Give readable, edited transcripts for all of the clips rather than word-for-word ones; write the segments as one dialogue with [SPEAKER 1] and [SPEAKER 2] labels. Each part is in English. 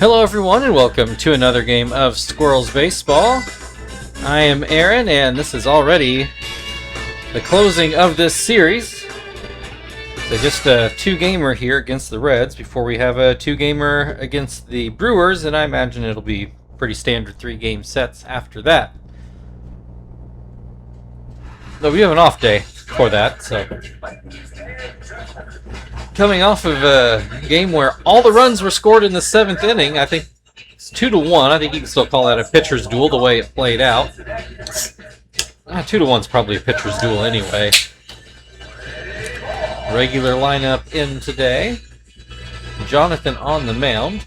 [SPEAKER 1] Hello everyone and welcome to another game of Squirrels Baseball. I am Aaron and this is already the closing of this series. So just a two-gamer here against the Reds before we have a two-gamer against the Brewers, and I imagine it'll be pretty standard three-game sets after that. Though we have an off day for that, so... Coming off of a game where all the runs were scored in the 7th inning, I think it's 2-1. I think you can still call that a pitcher's duel the way it played out. 2-1's probably a pitcher's duel anyway. Regular lineup in today. Jonathan on the mound.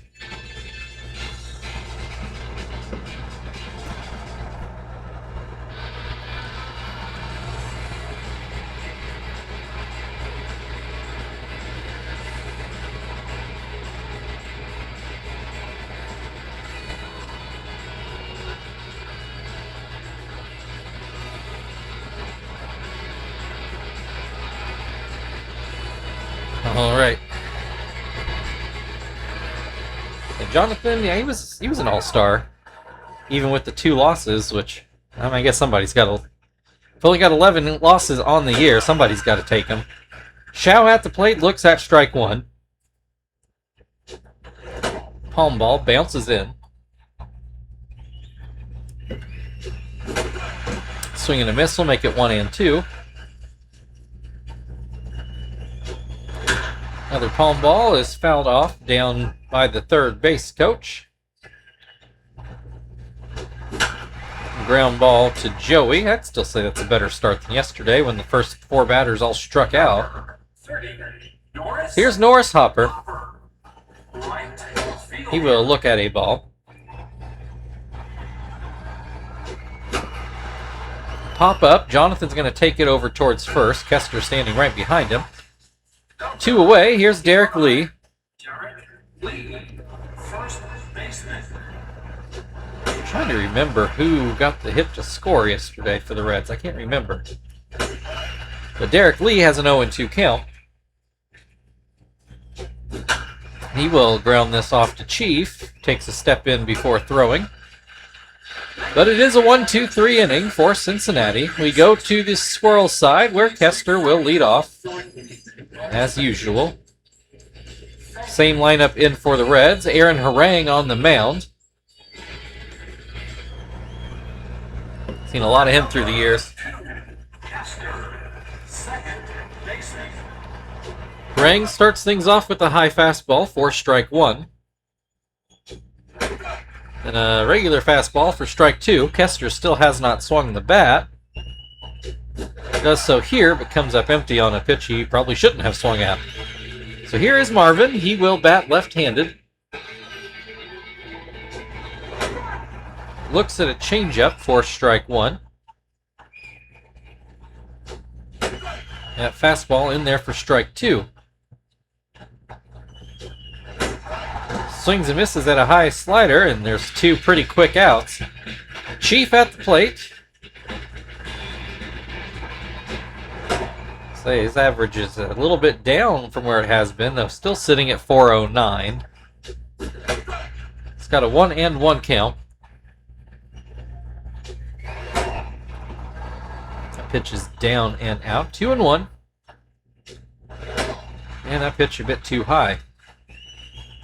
[SPEAKER 1] All right. And Jonathan, yeah, he was an all-star, even with the 2 losses. Which I guess somebody's got to. If only got 11 losses on the year, somebody's got to take them. Shao at the plate looks at strike 1. Palm ball bounces in. Swing and a miss will make it 1-2. Another palm ball is fouled off down by the third base coach. Ground ball to Joey. I'd still say that's a better start than yesterday when the first 4 batters all struck out. Here's Norris Hopper. He will look at a ball. Pop up. Jonathan's going to take it over towards first. Kester standing right behind him. 2 away. Here's Derek Lee. I'm trying to remember who got the hit to score yesterday for the Reds. I can't remember. But Derek Lee has an 0-2 count. He will ground this off to Chief. Takes a step in before throwing. But it is a 1-2-3 inning for Cincinnati. We go to the Squirrels side where Kester will lead off. As usual. Same lineup in for the Reds. Aaron Harang on the mound. Seen a lot of him through the years. Harang starts things off with a high fastball for strike 1. And a regular fastball for strike 2. Kester still has not swung the bat. Does so here, but comes up empty on a pitch he probably shouldn't have swung at. So here is Marvin. He will bat left-handed. Looks at a changeup for strike 1. That fastball in there for strike 2. Swings and misses at a high slider, and there's 2 pretty quick outs. Chief at the plate. His average is a little bit down from where it has been, though still sitting at 409. It's got a 1-1 count. That pitch is down and out. 2-1. And that pitch a bit too high.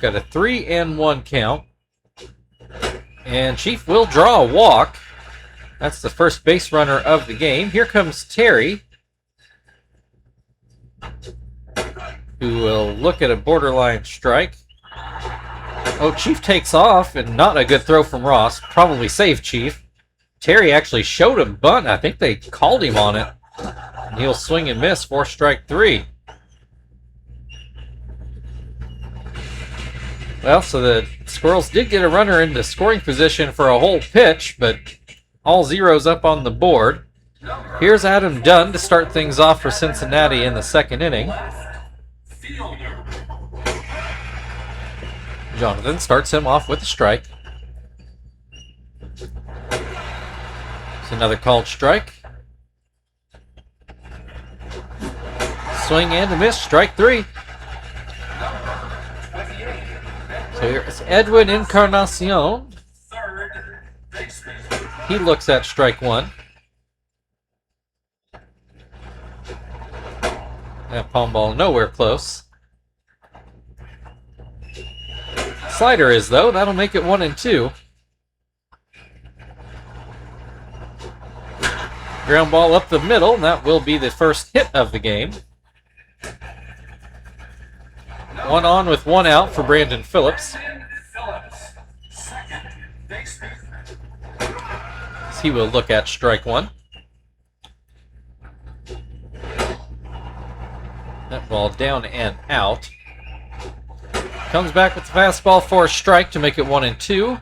[SPEAKER 1] Got a 3-1 count. And Chief will draw a walk. That's the first base runner of the game. Here comes Terry, who will look at a borderline strike. Oh, Chief takes off, and not a good throw from Ross. Probably saved Chief. Terry actually showed him bunt. I think they called him on it. And he'll swing and miss for strike 3. Well, so the Squirrels did get a runner into scoring position for a whole pitch, but all zeros up on the board. Here's Adam Dunn to start things off for Cincinnati in the 2nd inning. Jonathan starts him off with a strike. It's another called strike. Swing and a miss, strike 3. So here's Edwin Encarnacion. He looks at strike one. That palm ball nowhere close. Slider is, though. That'll make it 1-2. Ground ball up the middle, and that will be the first hit of the game. 1 on with 1 out for Brandon Phillips. He will look at strike one. That ball down and out. Comes back with the fastball for a strike to make it 1-2.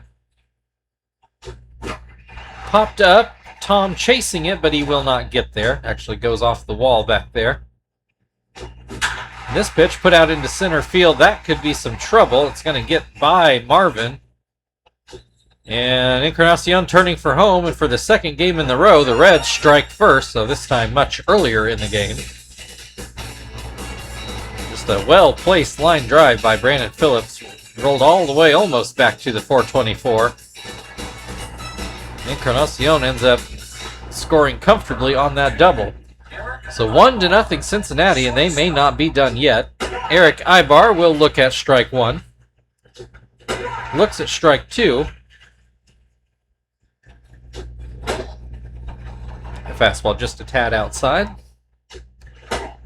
[SPEAKER 1] Popped up. Tom chasing it, but he will not get there. Actually goes off the wall back there. This pitch put out into center field. That could be some trouble. It's going to get by Marvin. And Encarnacion turning for home, and for the second game in the row, the Reds strike first, so this time much earlier in the game. Just a well-placed line drive by Brandon Phillips. Rolled all the way almost back to the 424. Encarnacion ends up scoring comfortably on that double. So 1-0 Cincinnati, and they may not be done yet. Eric Ibar will look at strike one. Looks at strike two. Fastball just a tad outside.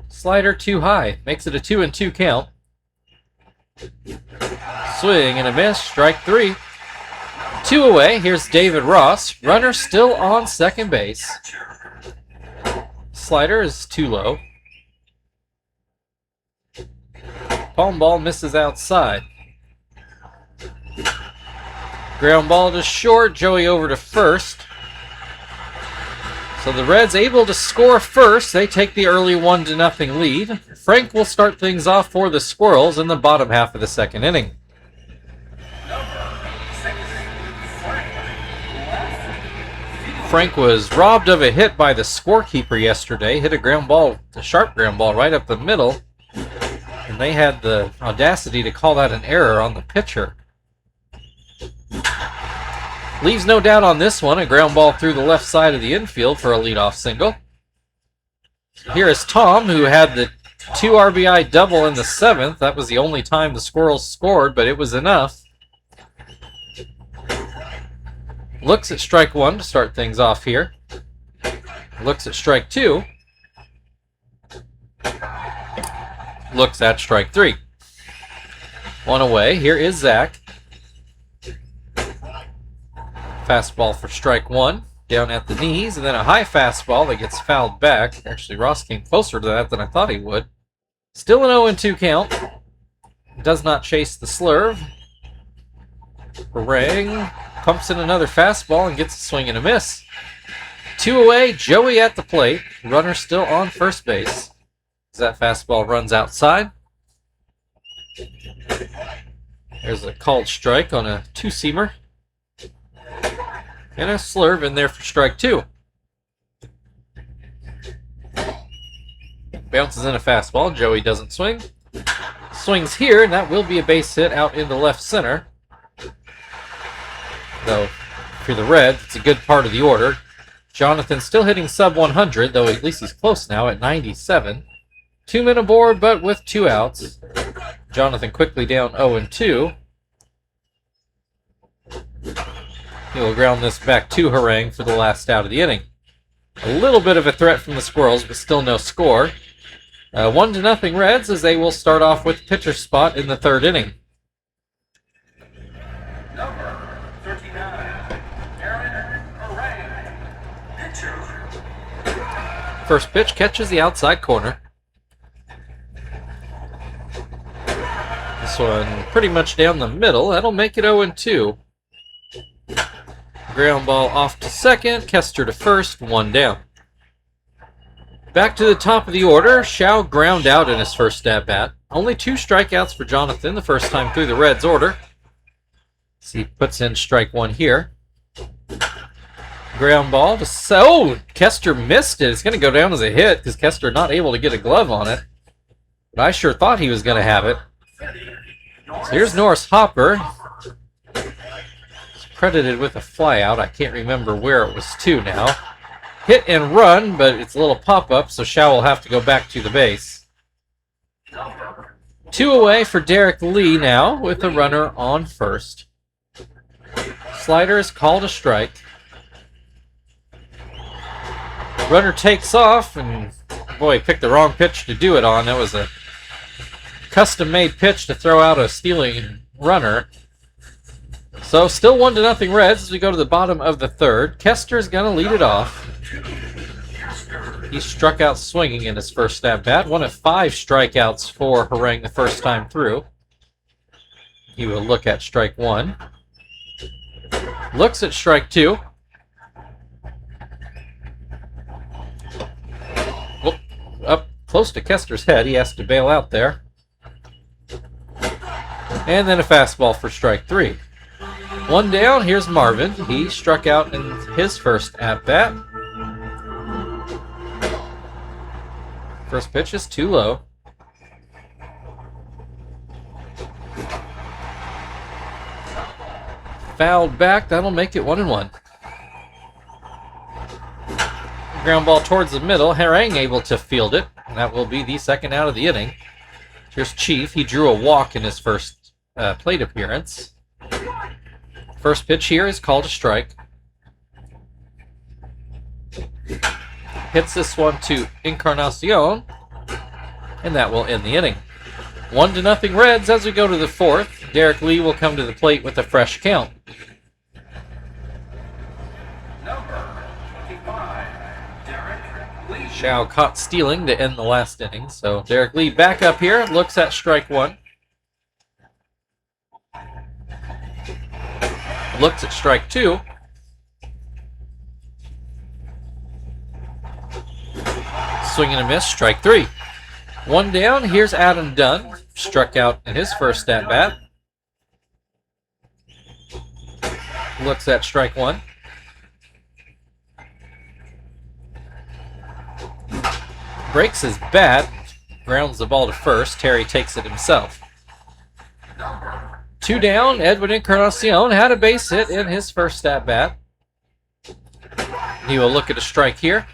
[SPEAKER 1] Slider too high. Makes it a 2-2 count. Swing and a miss. Strike three. 2 away. Here's David Ross. Runner still on second base. Slider is too low. Palm ball misses outside. Ground ball to short. Joey over to first. So the Reds able to score first. They take the early 1-0 lead. Frank will start things off for the Squirrels in the bottom half of the second inning. Frank was robbed of a hit by the scorekeeper yesterday. Hit a ground ball, a sharp ground ball right up the middle. And they had the audacity to call that an error on the pitcher. Leaves no doubt on this one, a ground ball through the left side of the infield for a leadoff single. Here is Tom, who had the 2 RBI double in the 7th. That was the only time the Squirrels scored, but it was enough. Looks at strike one to start things off here. Looks at strike two. Looks at strike three. 1 away. Here is Zach. Fastball for strike one, down at the knees, and then a high fastball that gets fouled back. Actually, Ross came closer to that than I thought he would. Still an 0-2 count. Does not chase the slurve. Barang pumps in another fastball and gets a swing and a miss. 2 away, Joey at the plate. Runner still on first base. As that fastball runs outside. There's a called strike on a 2-seamer. And a slurve in there for strike two. Bounces in a fastball. Joey doesn't swing. Swings here, and that will be a base hit out into left center. Though, for the Reds, it's a good part of the order. Jonathan still hitting sub 100, though at least he's close now at 97. 2 men aboard, but with 2 outs. Jonathan quickly down 0-2. He will ground this back to Harang for the last out of the inning. A little bit of a threat from the Squirrels, but still no score. 1-0 Reds, as they will start off with pitcher spot in the third inning.
[SPEAKER 2] Number 39, Aaron Harang, pitcher.
[SPEAKER 1] First pitch catches the outside corner. This one pretty much down the middle. That'll make it 0-2. Ground ball off to second, Kester to first, 1 down. Back to the top of the order, Shao ground out in his first at-bat. Only 2 strikeouts for Jonathan the first time through the Reds' order. So he puts in strike one here. Ground ball to... Oh! Kester missed it. It's going to go down as a hit because Kester not able to get a glove on it. But I sure thought he was going to have it. So here's Norris Hopper. He's credited with a flyout. I can't remember where it was to now. Hit and run, but it's a little pop-up, so Shaw will have to go back to the base. 2 away for Derek Lee now, with a runner on first. Slider is called a strike. Runner takes off, and boy, he picked the wrong pitch to do it on. That was a custom-made pitch to throw out a stealing runner. So still 1-0 Reds as we go to the bottom of the third. Kester's going to lead it off. He struck out swinging in his first at-bat. 1 of 5 strikeouts for Harang the first time through. He will look at strike 1. Looks at strike 2. Whoop, up close to Kester's head. He has to bail out there. And then a fastball for strike 3. 1 down, here's Marvin. He struck out in his first at-bat. First pitch is too low. Fouled back, that'll make it 1-1. Ground ball towards the middle, Harang able to field it, and that will be the second out of the inning. Here's Chief, he drew a walk in his first plate appearance. First pitch here is called a strike. Hits this one to Encarnacion, and that will end the inning. 1-0 Reds as we go to the fourth. Derek Lee will come to the plate with a fresh count.
[SPEAKER 2] Number 25, Derek Lee.
[SPEAKER 1] Shao caught stealing to end the last inning, so Derek Lee back up here, looks at strike 1. Looks at strike 2. Swing and a miss, strike 3. 1 down, here's Adam Dunn. Struck out in his first at-bat. Looks at strike 1. Breaks his bat. Grounds the ball to first. Terry takes it himself. 2 down, Edwin Encarnacion had a base hit in his first at-bat. He will look at a strike here.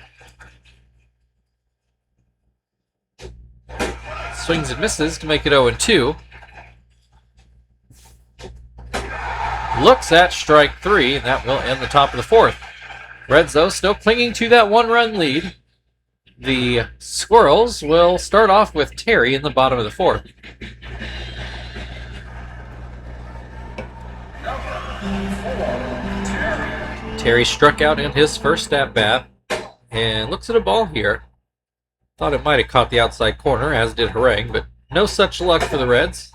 [SPEAKER 1] Swings and misses to make it 0-2. Looks at strike 3, and that will end the top of the fourth. Reds, though, still clinging to that 1-run lead. The Squirrels will start off with Terry in the bottom of the fourth. Terry struck out in his first at-bat and looks at a ball here. Thought it might have caught the outside corner, as did Harang, but no such luck for the Reds.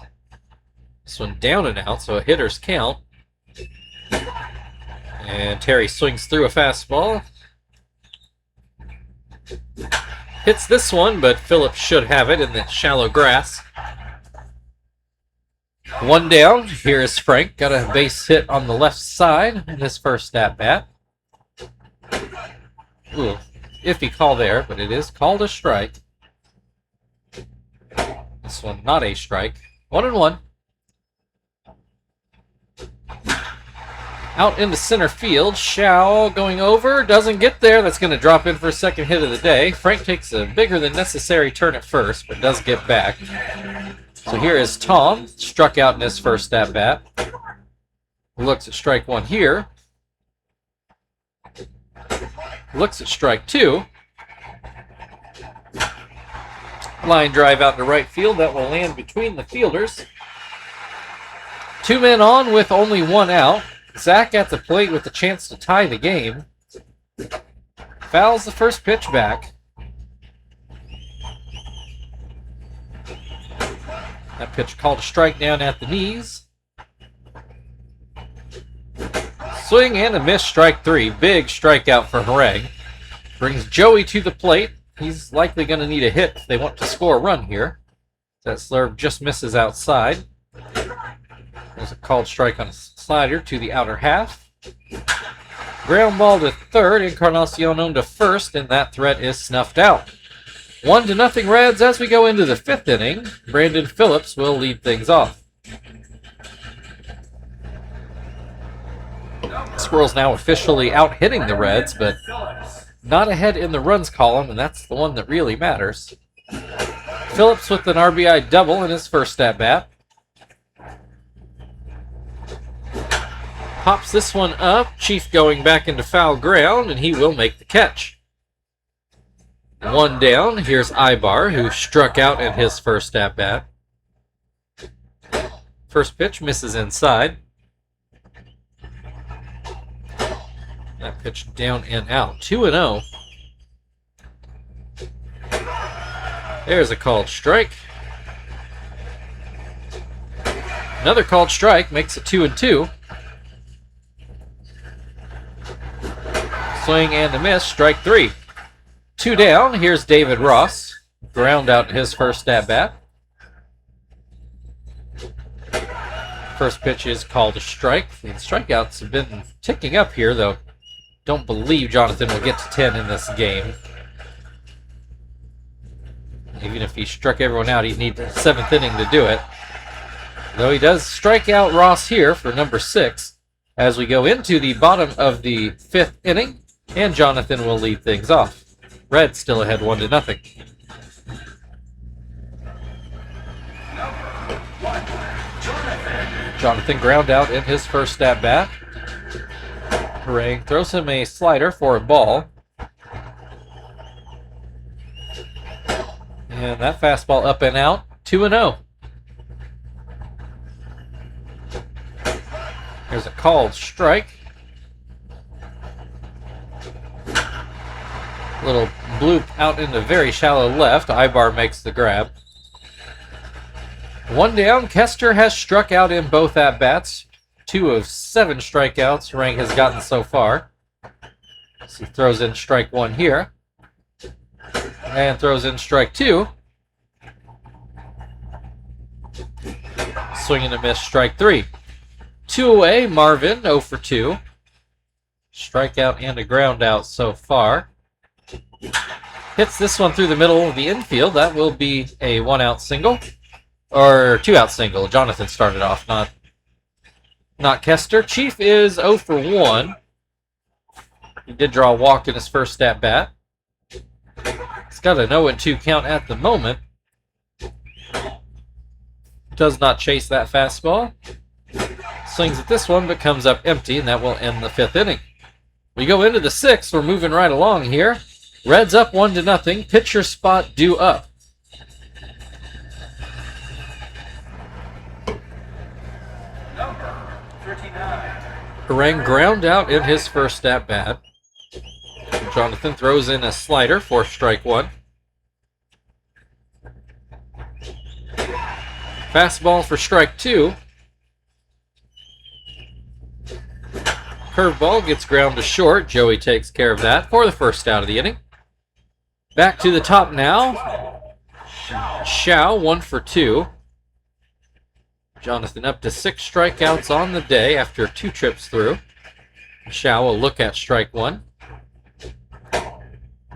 [SPEAKER 1] This one down and out, so a hitter's count. And Terry swings through a fastball. Hits this one, but Phillips should have it in the shallow grass. 1 down. Here is Frank. Got a base hit on the left side in his first at-bat. Ooh, iffy call there, but it is called a strike. This one not a strike. 1-1. Out into center field. Shao going over. Doesn't get there. That's going to drop in for a second hit of the day. Frank takes a bigger than necessary turn at first, but does get back. So here is Tom. Struck out in his first at-bat. Looks at strike 1 here. Looks at strike 2. Line drive out to right field. That will land between the fielders. 2 men on with only 1 out. Zach at the plate with the chance to tie the game. Fouls the first pitch back. That pitch called a strike down at the knees. Swing and a miss, strike 3. Big strikeout for Harang. Brings Joey to the plate. He's likely going to need a hit if they want to score a run here. That slurve just misses outside. There's a called strike on a slider to the outer half. Ground ball to third. Encarnacion on to first, and that threat is snuffed out. 1-0 Reds as we go into the 5th inning. Brandon Phillips will lead things off. Squirrels now officially out hitting the Reds, but
[SPEAKER 2] Phillips.
[SPEAKER 1] not ahead in the runs column, and that's the one that really matters. Phillips with an RBI double in his first at-bat. Pops this one up. Chief going back into foul ground, and he will make the catch. One down. Here's Ibar, who struck out in his first at-bat. First pitch misses inside. That pitch down and out. 2-0. There's a called strike. Another called strike makes it 2-2. Swing and a miss, strike 3. 2 down, here's David Ross. Ground out his first at-bat. First pitch is called a strike. The strikeouts have been ticking up here, though. Don't believe Jonathan will get to 10 in this game. Even if he struck everyone out, he'd need the 7th inning to do it. Though he does strike out Ross here for number 6 as we go into the bottom of the 5th inning, and Jonathan will lead things off. Reds still ahead 1-0. Jonathan ground out in his first at-bat. Harang throws him a slider for a ball. And that fastball up and out, 2-0. Here's a called strike. Little bloop out into very shallow left. Ibar makes the grab. 1 down. Kester has struck out in both at-bats. 2 of 7 strikeouts Harang has gotten so far. So he throws in strike 1 here. And throws in strike 2. Swing and a miss, strike 3. 2 away, Marvin, 0 for 2. Strikeout and a ground out so far. Hits this one through the middle of the infield. That will be a 1-out single. Or 2-out single. Jonathan started off, not Kester. Chief is 0 for 1. He did draw a walk in his first at-bat. He's got an 0-2 count at the moment. Does not chase that fastball. Swings at this one, but comes up empty, and that will end the 5th inning. We go into the 6th. We're moving right along here. Reds up 1-0. Pitcher spot due up.
[SPEAKER 2] Number 39.
[SPEAKER 1] Harang ground out in his first at-bat. Jonathan throws in a slider for strike 1. Fastball for strike 2. Curveball gets ground to short. Joey takes care of that for the first out of the inning. Back to the top now. Xiao, 1 for 2. Jonathan up to 6 strikeouts on the day after 2 trips through. Xiao will look at strike 1.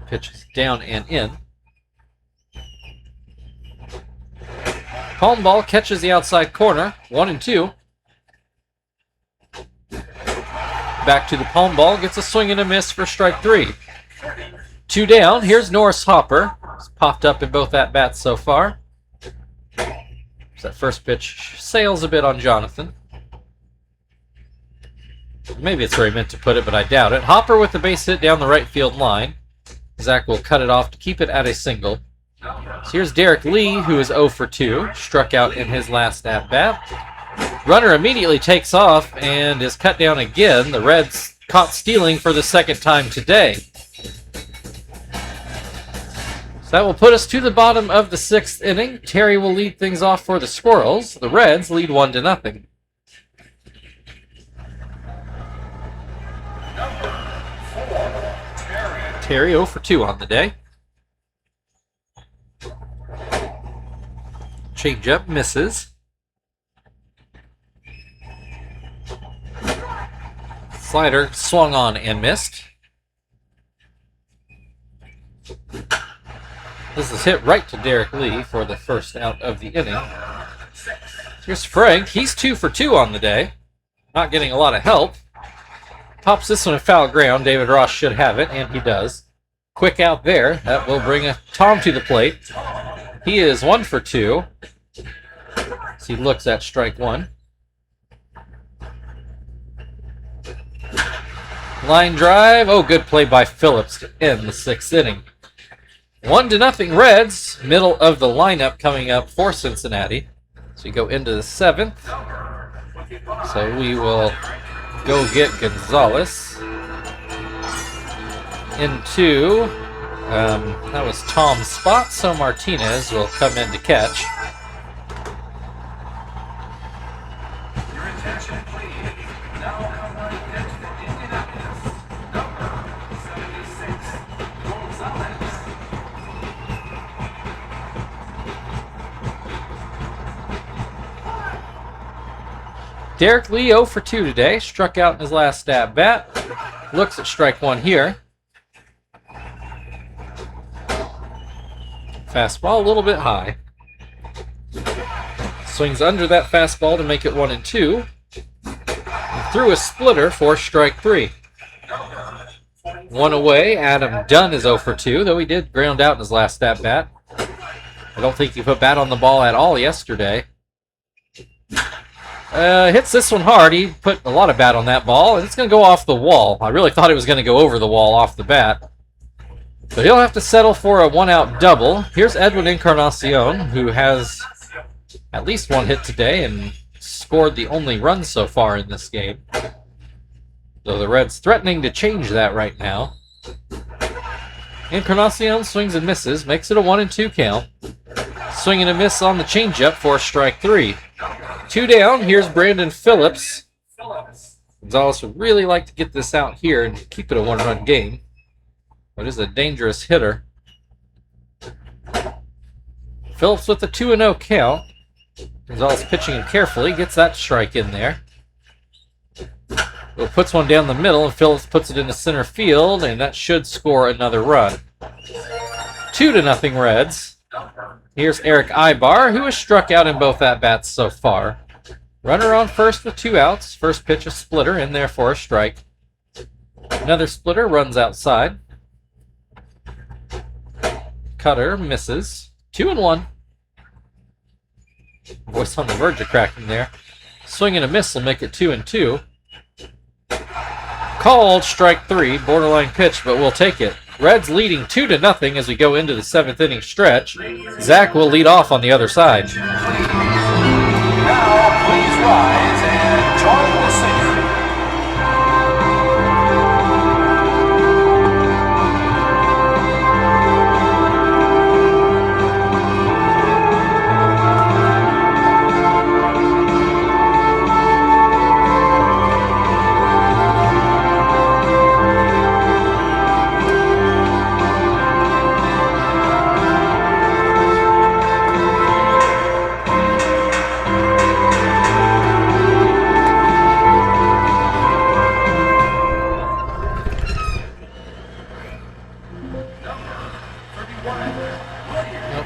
[SPEAKER 1] Pitch is down and in. Palm ball catches the outside corner. 1-2. Back to the palm ball. Gets a swing and a miss for strike 3. 2 down. Here's Norris Hopper. He's popped up in both at-bats so far. That first pitch sails a bit on Jonathan. Maybe it's where he meant to put it, but I doubt it. Hopper with the base hit down the right field line. Zach will cut it off to keep it at a single. So here's Derek Lee, who is 0 for 2. Struck out in his last at-bat. Runner immediately takes off and is cut down again. The Reds caught stealing for the 2nd time today. So that will put us to the bottom of the 6th inning. Terry will lead things off for the Squirrels. The Reds lead 1-0.
[SPEAKER 2] Number 4, Terry.
[SPEAKER 1] Terry 0 for 2 on the day. Changeup misses. Slider swung on and missed. This is hit right to Derek Lee for the first out of the inning. Here's Frank. He's 2 for 2 on the day. Not getting a lot of help. Pops this one in foul ground. David Ross should have it, and he does. Quick out there. That will bring Tom to the plate. He is 1 for 2. As he looks at strike 1. Line drive. Oh, good play by Phillips to end the 6th inning. 1-0 Reds. Middle of the lineup coming up for Cincinnati. So we go into the 7th. So we will go get Gonzalez. Into, that was Tom's spot, so Martinez will come in to catch.
[SPEAKER 2] Your attention, please. Now come on into the Indianapolis, number 76, Gonzalez.
[SPEAKER 1] Derek Lee 0 for 2 today. Struck out in his last at bat. Looks at strike 1 here. Fastball a little bit high. Swings under that fastball to make it 1-2. And threw a splitter for strike 3. 1 away. Adam Dunn is 0 for 2, though he did ground out in his last at bat. I don't think he put bat on the ball at all yesterday. Hits this one hard. He put a lot of bat on that ball, and it's going to go off the wall. I really thought it was going to go over the wall off the bat. But he'll have to settle for a 1-out double. Here's Edwin Encarnacion, who has at least 1 hit today and scored the only run so far in this game. So the Reds threatening to change that right now. Encarnacion swings and misses, makes it a 1-2 count. Swing and a miss on the changeup for strike 3. 2 down, here's Brandon Phillips. Gonzalez would really like to get this out here and keep it a 1-run game. But is a dangerous hitter. Phillips with a 2-0 count. Gonzalez pitching him carefully, gets that strike in there. Well, puts one down the middle, and Phillips puts it into center field, and that should score another run. 2-0 Reds. Here's Eric Ibar, who has struck out in both at-bats so far. Runner on first with 2 outs. First pitch a splitter in there for a strike. Another splitter runs outside. Cutter misses. 2-1. Voice on the verge of cracking there. Swing and a miss will make it 2-2. Called strike 3. Borderline pitch, but we'll take it. Reds leading 2-0 as we go into the 7th inning stretch. Zach will lead off on the other side.
[SPEAKER 2] Now, please rise and join the singing.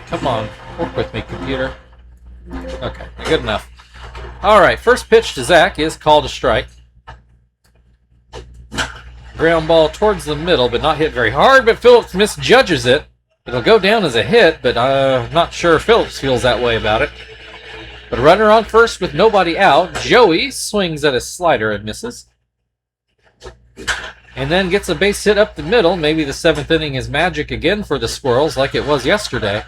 [SPEAKER 1] Come on, work with me, computer. Okay, good enough. All right, first pitch to Zach is called a strike. Ground ball towards the middle, but not hit very hard, but Phillips misjudges it. It'll go down as a hit, but I'm not sure Phillips feels that way about it. But a runner on first with nobody out. Joey swings at a slider and misses. And then gets a base hit up the middle. Maybe the 7th inning is magic again for the Squirrels like it was yesterday.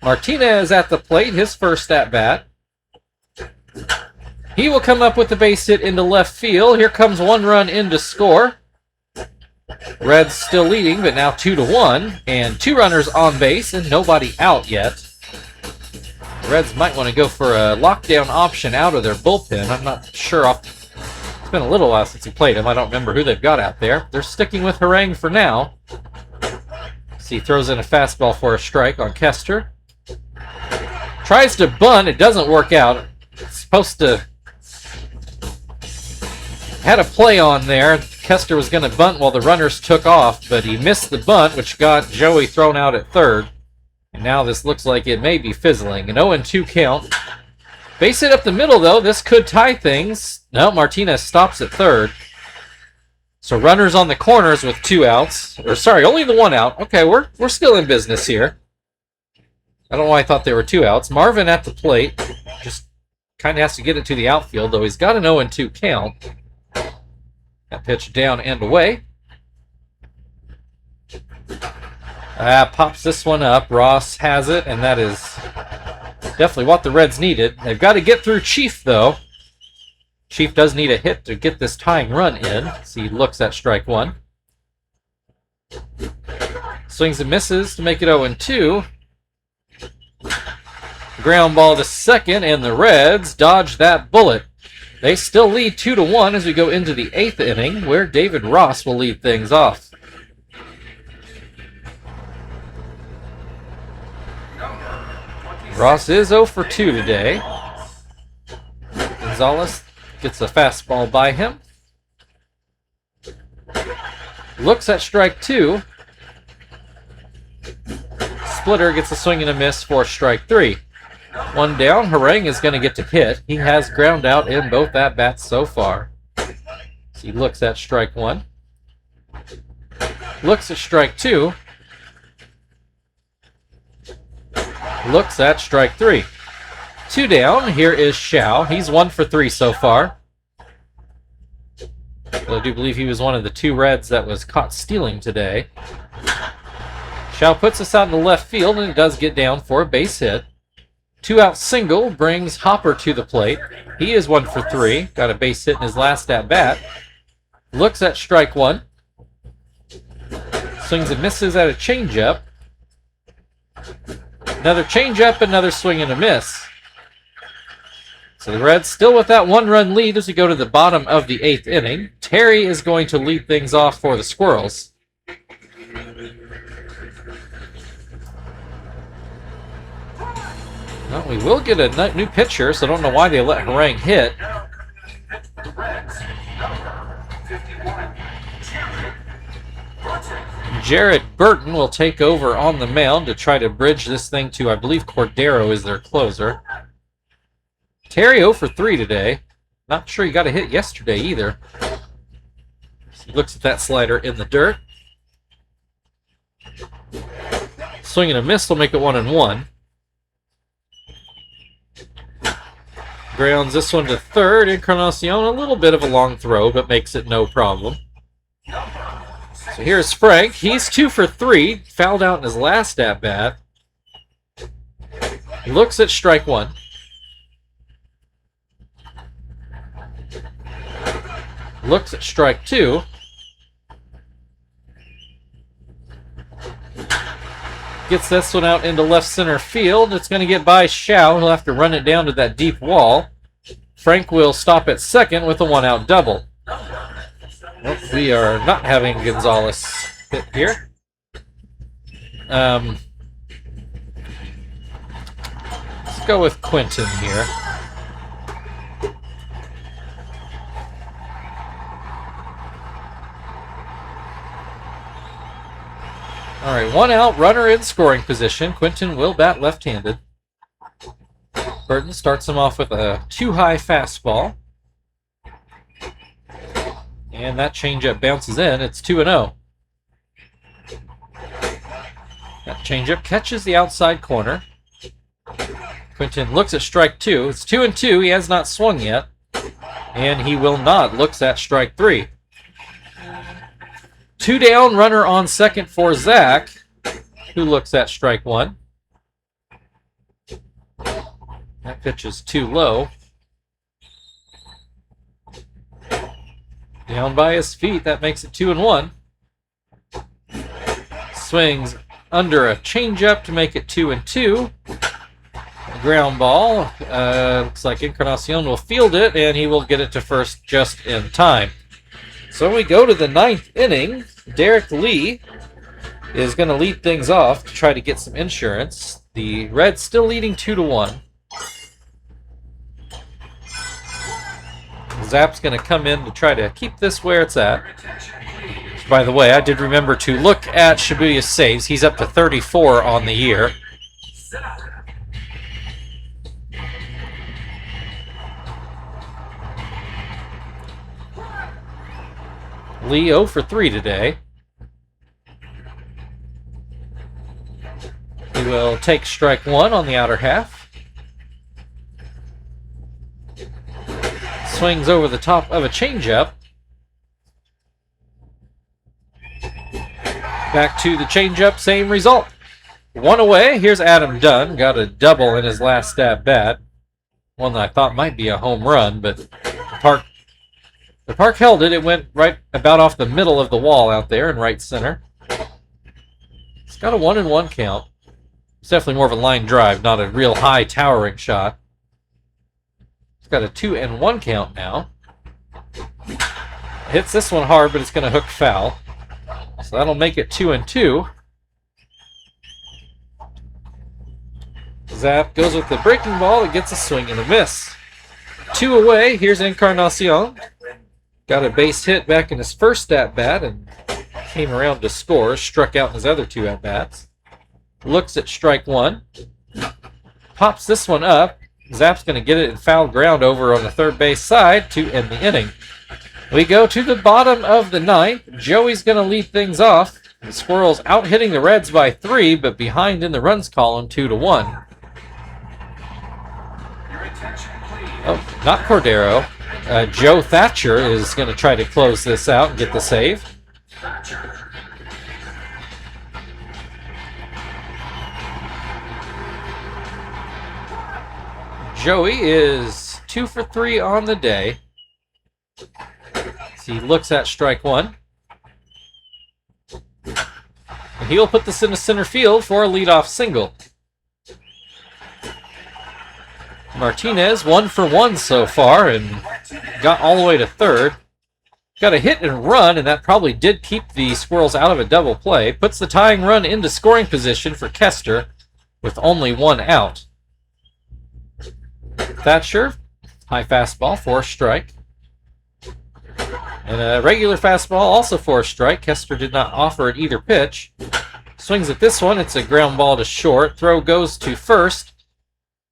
[SPEAKER 1] Martinez at the plate, his first at-bat. He will come up with the base hit into left field. Here comes 1 run in to score. Reds still leading, but now 2-1. And 2 runners on base and nobody out yet. The Reds might want to go for a lockdown option out of their bullpen. I'm not sure. It's been a little while since he played him. I don't remember who they've got out there. They're sticking with Harang for now. See, throws in a fastball for a strike on Kester. Tries to bunt. It doesn't work out. It's supposed to... Had a play on there. Kester was going to bunt while the runners took off, but he missed the bunt, which got Joey thrown out at third. And now this looks like it may be fizzling. An 0-2 count. Base hit up the middle, though. This could tie things. No, Martinez stops at third. So runners on the corners with 2 outs. Or sorry, only the 1 out. Okay, we're still in business here. I don't know why I thought there were 2 outs. Marvin at the plate. Just kind of has to get it to the outfield, though he's got an 0-2 count. That pitch down and away. Pops this one up. Ross has it, and that is definitely what the Reds needed. They've got to get through Chief, though. Chief does need a hit to get this tying run in. So he looks at strike 1. Swings and misses to make it 0-2. Ground ball to second, and the Reds dodge that bullet. They still lead 2-1 as we go into the 8th inning, where David Ross will lead things off. Ross is 0 for 2 today. Gonzalez gets a fastball by him. Looks at strike 2. Splitter gets a swing and a miss for strike 3. 1 down. Harang is going to get to hit. He has ground out in both at-bats so far. So he looks at strike 1. Looks at strike 2. Looks at strike 3. 2 down. Here is Shao. He's 1 for 3 so far. I do believe he was one of the 2 Reds that was caught stealing today. Shao puts us out in the left field, and it does get down for a base hit. 2-out single brings Hopper to the plate. He is 1 for 3. Got a base hit in his last at-bat. Looks at strike 1. Swings and misses at a changeup. Another changeup, another swing and a miss. So the Reds still with that 1-run lead as we go to the bottom of the 8th inning. Terry is going to lead things off for the Squirrels. Well, we will get a new pitcher, so I don't know why they let Harang hit. Jared Burton will take over on the mound to try to bridge this thing to, I believe, Cordero is their closer. Terry 0 for 3 today. Not sure he got a hit yesterday either. He looks at that slider in the dirt. Swing and a miss will make it 1-1. Grounds this one to third. Encarnacion, a little bit of a long throw, but makes it no problem. So here's Frank. He's 2 for 3. Fouled out in his last at-bat. Looks at strike 1. Looks at strike 2. Gets this one out into left center field. It's going to get by Shao. He'll have to run it down to that deep wall. Frank will stop at second with a 1-out double. Well, we are not having Gonzalez hit here. Let's go with Quentin here. All right, 1 out, runner in scoring position. Quentin will bat left-handed. Burton starts him off with a too-high fastball. And that changeup bounces in. It's 2-0. That changeup catches the outside corner. Quentin looks at strike 2. It's 2-2. He has not swung yet. And he will not. Looks at strike 3. 2 down, runner on second for Zach, who looks at strike 1. That pitch is too low. Down by his feet, that makes it 2-1. Swings under a changeup to make it 2-2. A ground ball. Looks like Encarnacion will field it, and he will get it to first just in time. So we go to the 9th inning. Derek Lee is going to lead things off to try to get some insurance. The Reds still leading 2-1. Zap's going to come in to try to keep this where it's at. By the way, I did remember to look at Shibuya's saves. He's up to 34 on the year. Lee 0 for 3 today. He will take strike 1 on the outer half. Swings over the top of a changeup. Back to the changeup, same result. 1 away. Here's Adam Dunn. Got a double in his last at bat. One that I thought might be a home run, but the park held it. It went right about off the middle of the wall out there in right center. It's got a 1-1 count. It's definitely more of a line drive, not a real high towering shot. It's got a 2-1 count now. Hits this one hard, but it's going to hook foul. So that'll make it 2-2. Zap goes with the breaking ball. It gets a swing and a miss. 2 away. Here's Encarnacion. Got a base hit back in his first at-bat and came around to score. Struck out in his other 2 at-bats. Looks at strike 1. Pops this one up. Zap's going to get it in foul ground over on the third base side to end the inning. We go to the bottom of the 9th. Joey's going to lead things off. The Squirrels out hitting the Reds by 3, but behind in the runs column 2-1. Oh, not Cordero. Joe Thatcher is going to try to close this out and get the save. Joey is 2 for 3 on the day. He looks at strike 1. And he'll put this into center field for a leadoff single. Martinez 1 for 1 so far and got all the way to third. Got a hit and run, and that probably did keep the Squirrels out of a double play. Puts the tying run into scoring position for Kester with only 1 out. Thatcher, high fastball for a strike. And a regular fastball, also for a strike. Kester did not offer at either pitch. Swings at this one. It's a ground ball to short. Throw goes to first.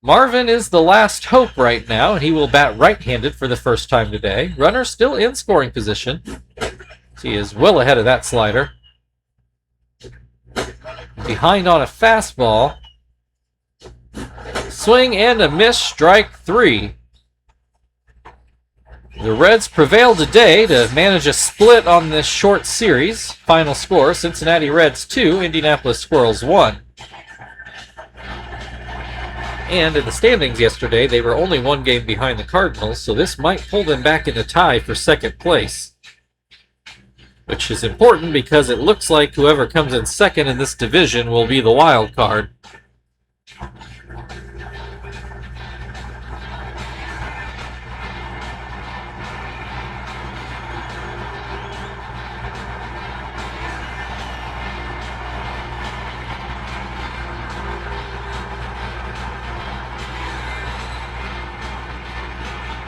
[SPEAKER 1] Marvin is the last hope right now, and he will bat right-handed for the first time today. Runner still in scoring position. He is well ahead of that slider. Behind on a fastball. Swing and a miss, strike 3. The Reds prevail today to manage a split on this short series. Final score, Cincinnati Reds 2, Indianapolis Squirrels 1. And in the standings yesterday, they were only 1 game behind the Cardinals, so this might pull them back in a tie for second place. Which is important because it looks like whoever comes in second in this division will be the wild card.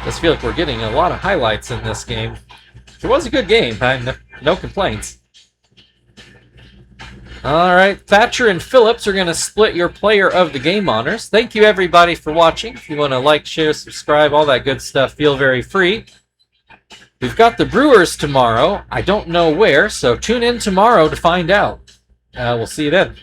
[SPEAKER 1] Does feel like we're getting a lot of highlights in this game. It was a good game. No complaints. All right, Thatcher and Phillips are going to split your player of the game honors. Thank you, everybody, for watching. If you want to like, share, subscribe, all that good stuff, feel very free. We've got the Brewers tomorrow. I don't know where, so tune in tomorrow to find out. We'll see you then.